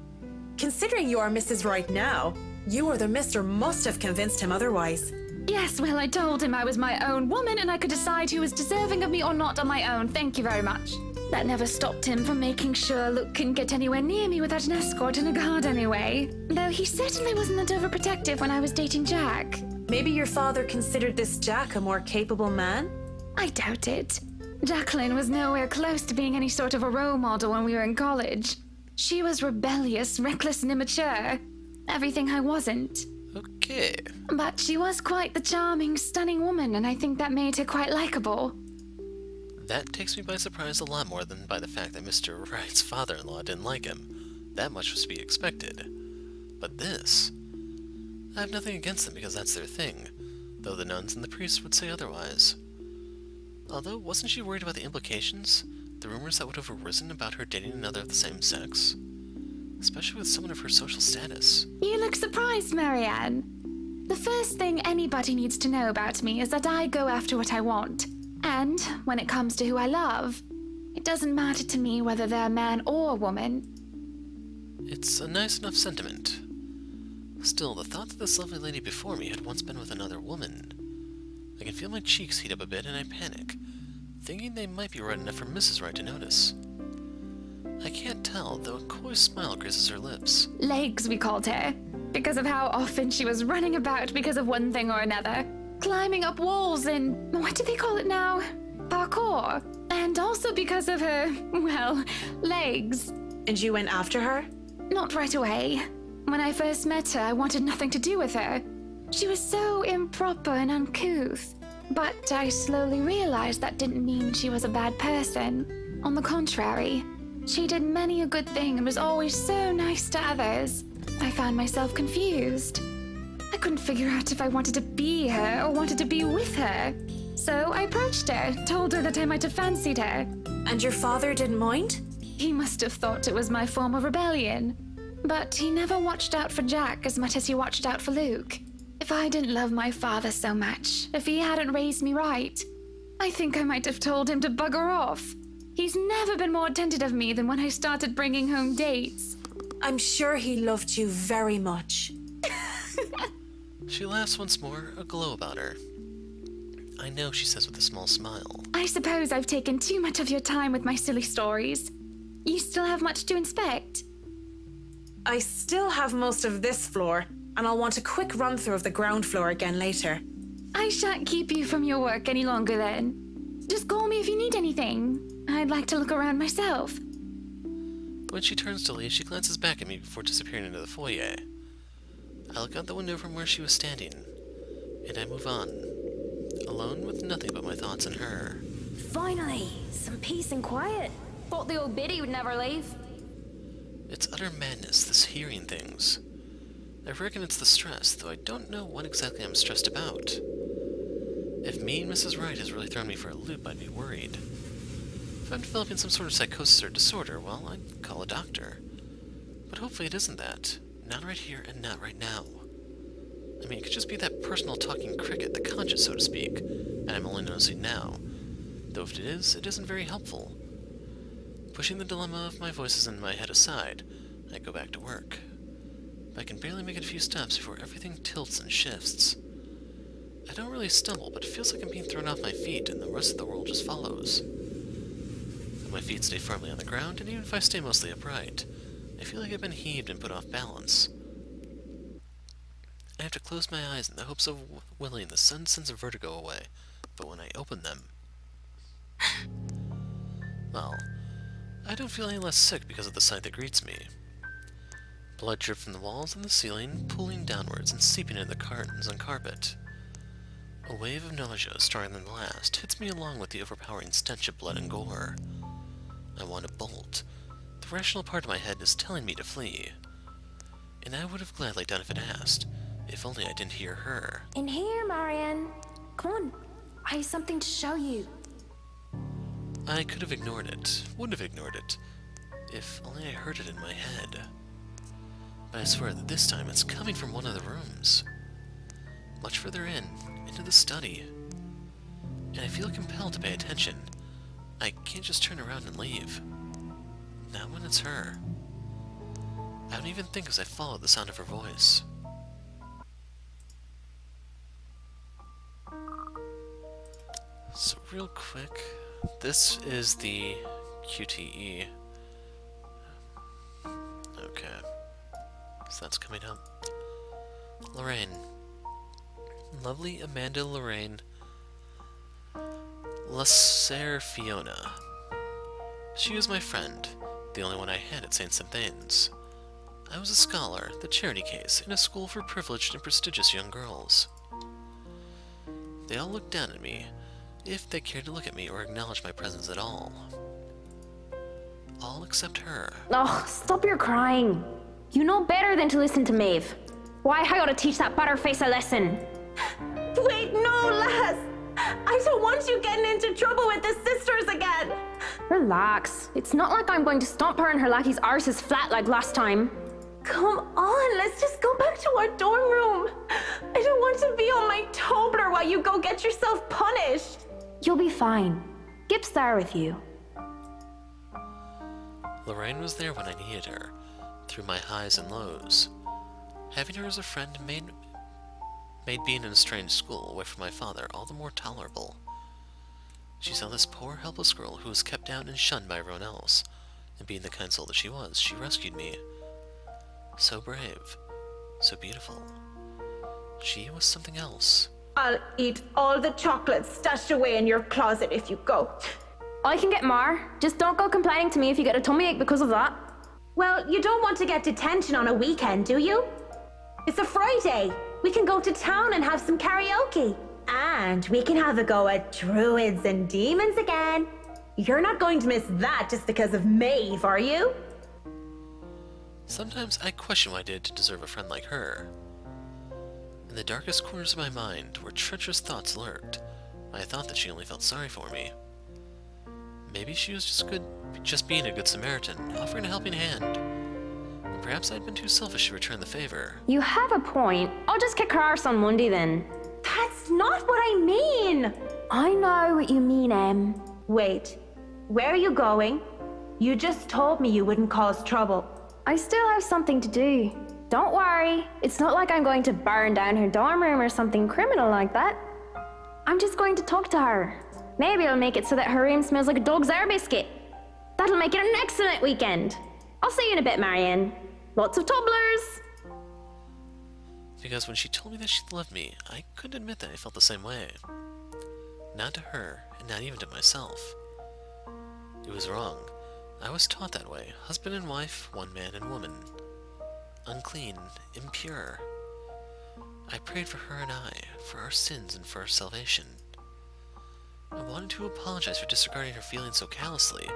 Considering you are Mrs. Wright now, you or the mister must have convinced him otherwise. Yes, well, I told him I was my own woman and I could decide who was deserving of me or not on my own. Thank you very much. That never stopped him from making sure Luke couldn't get anywhere near me without an escort and a guard anyway. Though he certainly wasn't that overprotective when I was dating Jack. Maybe your father considered this Jack a more capable man? I doubt it. Jacqueline was nowhere close to being any sort of a role model when we were in college. She was rebellious, reckless, and immature. Everything I wasn't. Okay. But she was quite the charming, stunning woman, and I think that made her quite likable. That takes me by surprise a lot more than by the fact that Mr. Wright's father-in-law didn't like him. That much was to be expected. But this... I have nothing against them because that's their thing, though the nuns and the priests would say otherwise. Although, wasn't she worried about the implications? The rumors that would have arisen about her dating another of the same sex? Especially with someone of her social status. You look surprised, Marianne. The first thing anybody needs to know about me is that I go after what I want. And, when it comes to who I love, it doesn't matter to me whether they're a man or a woman. It's a nice enough sentiment. Still, the thought that this lovely lady before me had once been with another woman... I can feel my cheeks heat up a bit and I panic, thinking they might be right enough for Mrs. Wright to notice. I can't tell, though a coy smile graces her lips. Legs, we called her, because of how often she was running about because of one thing or another. Climbing up walls and, what do they call it now? Parkour. And also because of her, well, legs. And you went after her? Not right away. When I first met her, I wanted nothing to do with her. She was so improper and uncouth. But I slowly realized that didn't mean she was a bad person. On the contrary, she did many a good thing and was always so nice to others. I found myself confused. I couldn't figure out if I wanted to be her or wanted to be with her. So I approached her, told her that I might have fancied her. And your father didn't mind? He must have thought it was my form of rebellion. But he never watched out for Jack as much as he watched out for Luke. If I didn't love my father so much, if he hadn't raised me right, I think I might have told him to bugger off. He's never been more attentive of me than when I started bringing home dates. I'm sure he loved you very much. She laughs once more, a glow about her. I know, she says with a small smile. I suppose I've taken too much of your time with my silly stories. You still have much to inspect. I still have most of this floor, and I'll want a quick run through of the ground floor again later. I shan't keep you from your work any longer then. Just call me if you need anything. I'd like to look around myself. When she turns to leave, she glances back at me before disappearing into the foyer. I look out the window from where she was standing, and I move on, alone with nothing but my thoughts and her. Finally, some peace and quiet. Thought the old biddy would never leave. It's utter madness, this hearing things. I reckon it's the stress, though I don't know what exactly I'm stressed about. If me and Mrs. Wright has really thrown me for a loop, I'd be worried. If I'm developing some sort of psychosis or disorder, well, I'd call a doctor. But hopefully it isn't that. Not right here and not right now. I mean, it could just be that personal talking cricket, the conscious, so to speak, and I'm only noticing now. Though if it is, it isn't very helpful. Pushing the dilemma of my voices in my head aside, I go back to work. I can barely make it a few steps before everything tilts and shifts. I don't really stumble, but it feels like I'm being thrown off my feet and the rest of the world just follows. But my feet stay firmly on the ground, and even if I stay mostly upright, I feel like I've been heaved and put off balance. I have to close my eyes in the hopes of willing the sudden sense of vertigo away, but when I open them... well, I don't feel any less sick because of the sight that greets me. Blood drips from the walls and the ceiling, pooling downwards and seeping into the curtains and carpet. A wave of nausea, stronger than the last, hits me along with the overpowering stench of blood and gore. I want to bolt. The rational part of my head is telling me to flee. And I would have gladly done if it asked, if only I didn't hear her. In here, Marianne. Come on. I have something to show you. I could have ignored it, would have ignored it, if only I heard it in my head. But I swear that this time it's coming from one of the rooms. Much further in, into the study. And I feel compelled to pay attention. I can't just turn around and leave. Not when it's her. I don't even think as I follow the sound of her voice. So real quick, this is the QTE. Okay. So that's coming up. Lorraine. Lovely Amanda Lorraine Lasser Fiona. She was my friend, the only one I had at St. Cynthine's. I was a scholar, the charity case, in a school for privileged and prestigious young girls. They all looked down at me, if they cared to look at me or acknowledge my presence at all. All except her. Oh, stop your crying. You know better than to listen to Maeve. Why I gotta teach that butterface a lesson? Wait, no, lass! I don't want you getting into trouble with the sisters again! Relax. It's not like I'm going to stomp her and her lackey's arses flat like last time. Come on, let's just go back to our dorm room. I don't want to be on my Tobler while you go get yourself punished. You'll be fine. Gip's there with you. Lorraine was there when I needed her, through my highs and lows. Having her as a friend made being in a strange school away from my father all the more tolerable. She saw this poor, helpless girl who was kept down and shunned by everyone else, And being the kind soul that she was, she rescued me. So brave. So beautiful. She was something else. I'll eat all the chocolates stashed away in your closet if you go. I can get more. Just don't go complaining to me if you get a tummy ache because of that. Well, you don't want to get detention on a weekend, do you? It's a Friday. We can go to town and have some karaoke. And we can have a go at druids and demons again. You're not going to miss that just because of Maeve, are you? Sometimes I question what I did to deserve a friend like her. In the darkest corners of my mind, where treacherous thoughts lurked, I thought that she only felt sorry for me. Maybe she was just being a good Samaritan, offering a helping hand. And perhaps I'd been too selfish to return the favor. You have a point. I'll just kick her arse on Monday then. That's not what I mean. I know what you mean, Em. Wait, where are you going? You just told me you wouldn't cause trouble. I still have something to do. Don't worry. It's not like I'm going to burn down her dorm room or something criminal like that. I'm just going to talk to her. Maybe I'll make it so that her room smells like a dog's air biscuit. That'll make it an excellent weekend. I'll see you in a bit, Marianne. Lots of tumblers. Because when she told me that she loved me, I couldn't admit that I felt the same way. Not to her, and not even to myself. It was wrong. I was taught that way. Husband and wife, one man and woman. Unclean, impure. I prayed for her and I, for our sins and for our salvation. I wanted to apologize for disregarding her feelings so callously.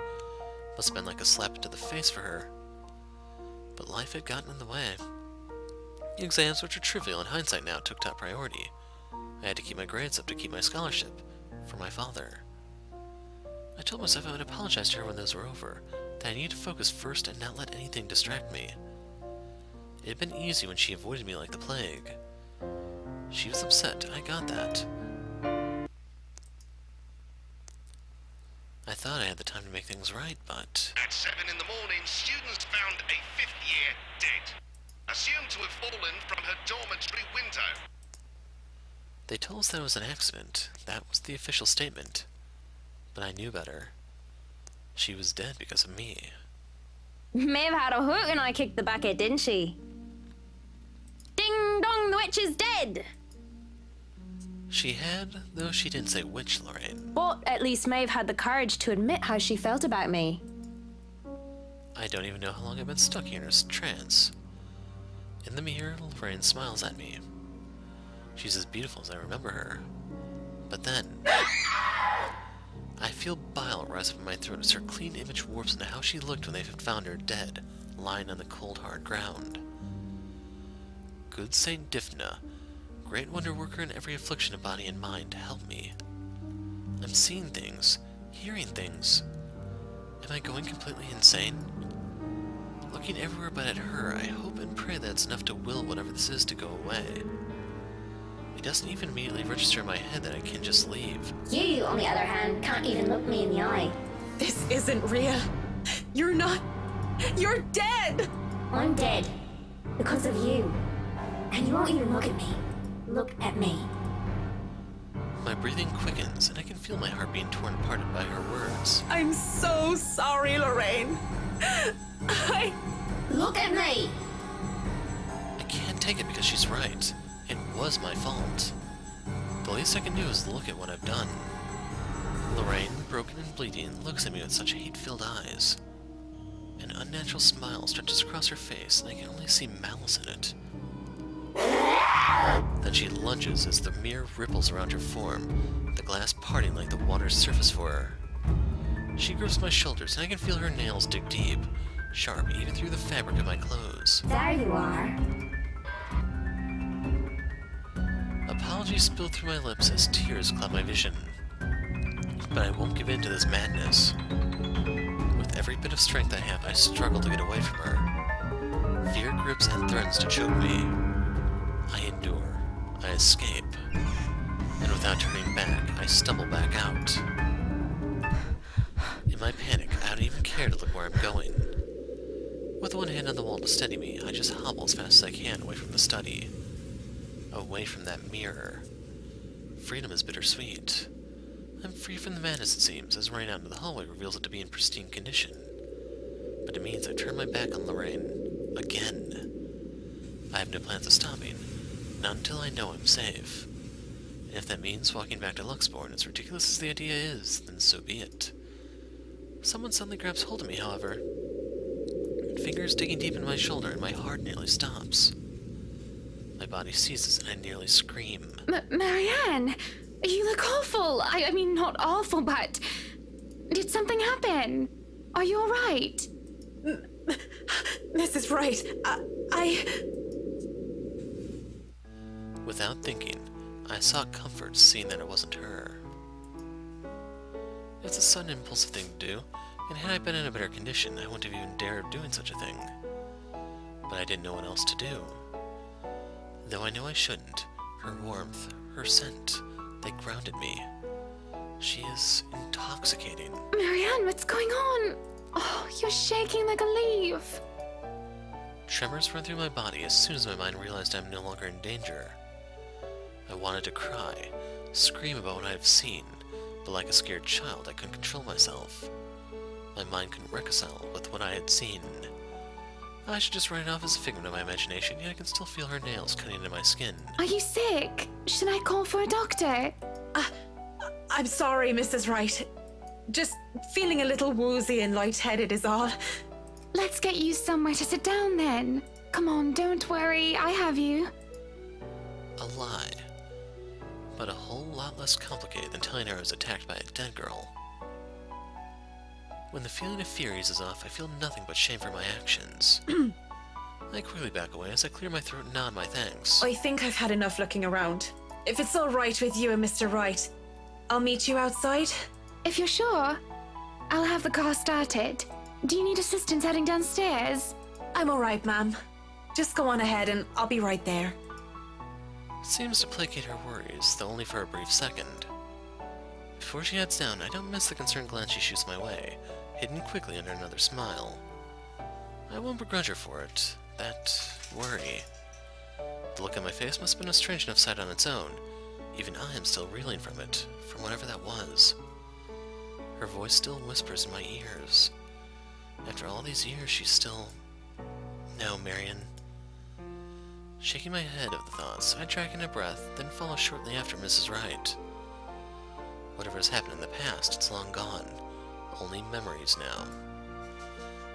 Must have been like a slap to the face for her. But life had gotten in the way. The exams, which are trivial in hindsight now, took top priority. I had to keep my grades up to keep my scholarship. For my father. I told myself I would apologize to her when those were over, that I needed to focus first and not let anything distract me. It had been easy when she avoided me like the plague. She was upset, I got that. I thought I had the time to make things right, but... At 7 in the morning, students found a 5th year dead. Assumed to have fallen from her dormitory window. They told us that it was an accident. That was the official statement. But I knew better. She was dead because of me. Maeve had a hook and I kicked the bucket, didn't she? Ding dong, the witch is dead! She had, though she didn't say which, Lorraine. But at least Maeve had the courage to admit how she felt about me. I don't even know how long I've been stuck here in a trance. In the mirror, Lorraine smiles at me. She's as beautiful as I remember her. But then... I feel bile rise up in my throat as her clean image warps into how she looked when they had found her dead, lying on the cold, hard ground. Good Saint Difna, great wonder worker in every affliction of body and mind, help me. I'm seeing things, hearing things. Am I going completely insane? Looking everywhere but at her, I hope and pray that it's enough to will whatever this is to go away. It doesn't even immediately register in my head that I can just leave. You, on the other hand, can't even look me in the eye. This isn't real. You're not. You're dead! I'm dead. Because of you. And you won't even look at me. Look at me. My breathing quickens, and I can feel my heart being torn apart by her words. I'm so sorry, Lorraine. Look at me! I can't take it because she's right. It was my fault. The least I can do is look at what I've done. Lorraine, broken and bleeding, looks at me with such hate-filled eyes. An unnatural smile stretches across her face, and I can only see malice in it. Then she lunges as the mirror ripples around her form, the glass parting like the water's surface for her. She grips my shoulders, and I can feel her nails dig deep, sharp even through the fabric of my clothes. There you are. Apologies spill through my lips as tears cloud my vision. But I won't give in to this madness. With every bit of strength I have, I struggle to get away from her. Fear grips and threatens to choke me. I endure. I escape. And without turning back, I stumble back out. In my panic, I don't even care to look where I'm going. With one hand on the wall to steady me, I just hobble as fast as I can away from the study. Away from that mirror. Freedom is bittersweet. I'm free from the madness, it seems, as running out into the hallway reveals it to be in pristine condition. but it means I turn my back on Lorraine. Again. I have no plans of stopping. Not until I know I'm safe. And if that means walking back to Luxborn, as ridiculous as the idea is, then so be it. Someone suddenly grabs hold of me, however. Fingers digging deep in my shoulder, and my heart nearly stops. My body seizes, and I nearly scream. Marianne, you look awful. I mean, not awful, but did something happen? Are you all right? Mrs. Wright, Without thinking, I sought comfort, seeing that it wasn't her. It's a sudden impulsive thing to do, and had I been in a better condition, I wouldn't have even dared of doing such a thing. But I didn't know what else to do. Though I knew I shouldn't, her warmth, her scent, they grounded me. She is intoxicating. Marianne, what's going on? Oh, you're shaking like a leaf. Tremors run through my body as soon as my mind realized I'm no longer in danger. I wanted to cry, scream about what I have seen, but like a scared child, I couldn't control myself. My mind couldn't reconcile with what I had seen. I should just write it off as a figment of my imagination, yet I can still feel her nails cutting into my skin. Are you sick? Should I call for a doctor? I'm sorry, Mrs. Wright. Just feeling a little woozy and lightheaded is all. Let's get you somewhere to sit down then. Come on, don't worry, I have you. A lie. But a whole lot less complicated than telling her I was attacked by a dead girl. When the feeling of fear eases off, I feel nothing but shame for my actions. I quickly back away as I clear my throat and nod my thanks. I think I've had enough looking around. If it's all right with you and Mr. Wright, I'll meet you outside. If you're sure, I'll have the car started. Do you need assistance heading downstairs? I'm all right, ma'am. Just go on ahead and I'll be right there. Seems to placate her worries, though only for a brief second. Before she heads down, I don't miss the concerned glance she shoots my way, hidden quickly under another smile. I won't begrudge her for it. That worry. The look on my face must have been a strange enough sight on its own. Even I am still reeling from it, from whatever that was. Her voice still whispers in my ears. After all these years, she's still... No, Marianne. Shaking my head of the thoughts, I drag in a breath, then follow shortly after Mrs. Wright. Whatever has happened in the past, it's long gone. Only memories now.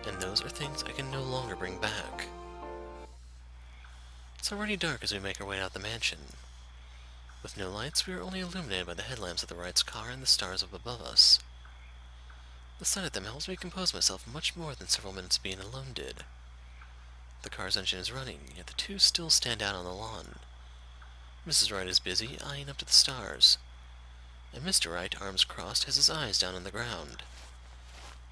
And those are things I can no longer bring back. It's already dark as we make our way out the mansion. With no lights, we are only illuminated by the headlamps of the Wright's car and the stars up above us. The sight of them helps me compose myself much more than several minutes being alone did. The car's engine is running, yet the two still stand out on the lawn. Mrs. Wright is busy, eyeing up to the stars. And Mr. Wright, arms crossed, has his eyes down on the ground.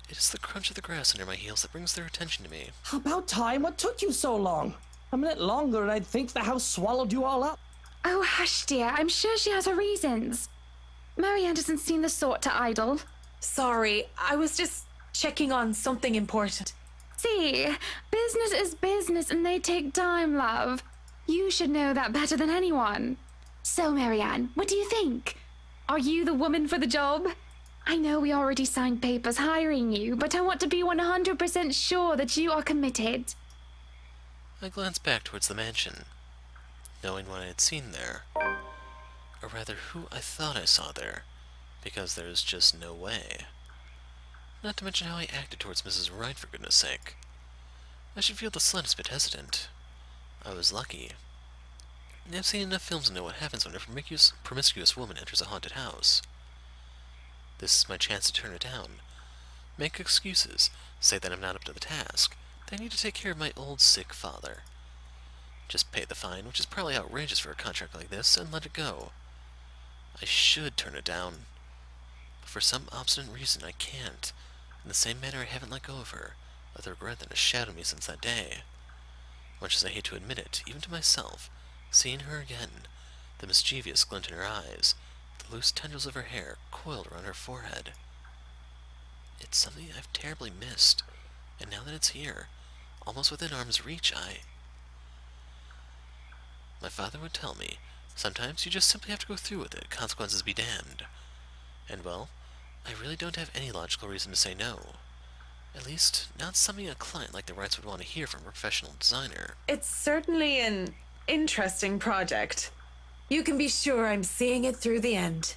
It is the crunch of the grass under my heels that brings their attention to me. About time. What took you so long? A minute longer and I'd think the house swallowed you all up. Oh, hush, dear. I'm sure she has her reasons. Marianne doesn't seem the sort to idle. Sorry, I was just checking on something important. See, business is business and they take time, love. You should know that better than anyone. So, Marianne, what do you think? Are you the woman for the job? I know we already signed papers hiring you, but I want to be 100% sure that you are committed. I glanced back towards the mansion, knowing what I had seen there. Or rather, who I thought I saw there, because there's just no way. Not to mention how I acted towards Mrs. Wright, for goodness sake. I should feel the slightest bit hesitant. I was lucky. I've seen enough films to know what happens when a promiscuous woman enters a haunted house. This is my chance to turn it down. Make excuses, say that I'm not up to the task, that I need to take care of my old sick father. Just pay the fine, which is probably outrageous for a contract like this, and let it go. I should turn it down. But for some obstinate reason, I can't. In the same manner I haven't let go of her, with regret that has shadowed me since that day. Much as I hate to admit it, even to myself, seeing her again, the mischievous glint in her eyes, the loose tendrils of her hair coiled around her forehead. It's something I've terribly missed, and now that it's here, almost within arm's reach, My father would tell me, sometimes you just simply have to go through with it, consequences be damned. And well, I really don't have any logical reason to say no. At least, not something a client like the Wrights would want to hear from a professional designer. It's certainly an interesting project. You can be sure I'm seeing it through the end.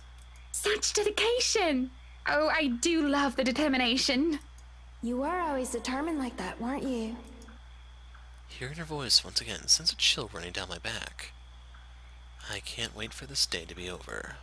Such dedication! Oh, I do love the determination. You were always determined like that, weren't you? Hearing her voice once again sends a chill running down my back. I can't wait for this day to be over.